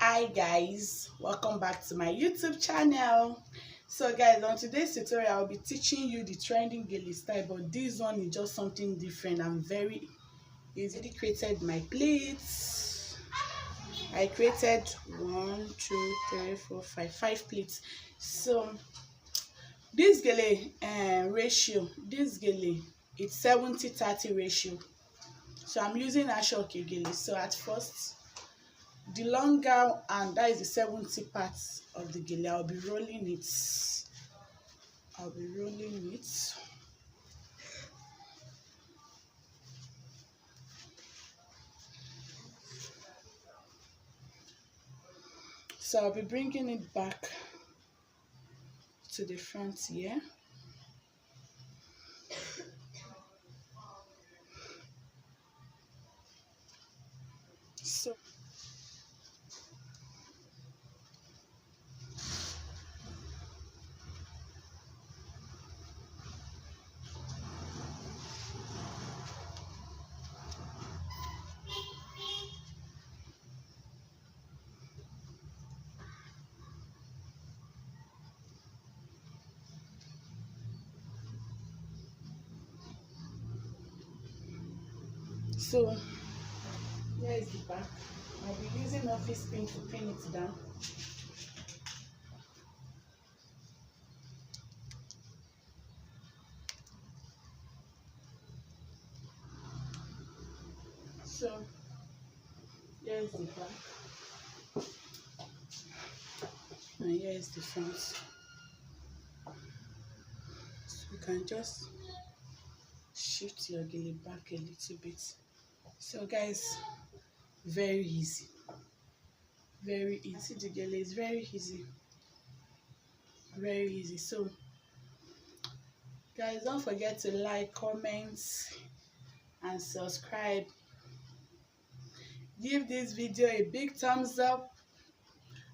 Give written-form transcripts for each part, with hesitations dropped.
Hi guys, welcome back to my YouTube channel. So guys, on today's tutorial I'll be teaching you the trending Gele style, but this one is just something different and very easily. Created my pleats. I created 5 pleats. So this Gele this Gele, it's 70-30 ratio. So I'm using Ashoke Gele. So at first, the longer, and that is the 70 parts of the Gele, I'll be rolling it. So I'll be bringing it back to the front here. So So here is the back. I'll be using office pin to pin it down. So here is the back, and here is the front. So you can just shift your Gele back a little bit. So guys, very easy. Very easy. The Gele is very easy. Very easy. So guys, don't forget to like, comment, and subscribe. Give this video a big thumbs up.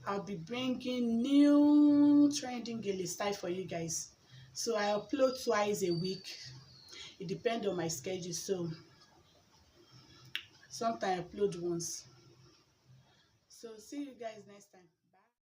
I'll be bringing new trending Gele style for you guys. So I upload twice a week. It depends on my schedule. So sometimes I upload once. So see you guys next time.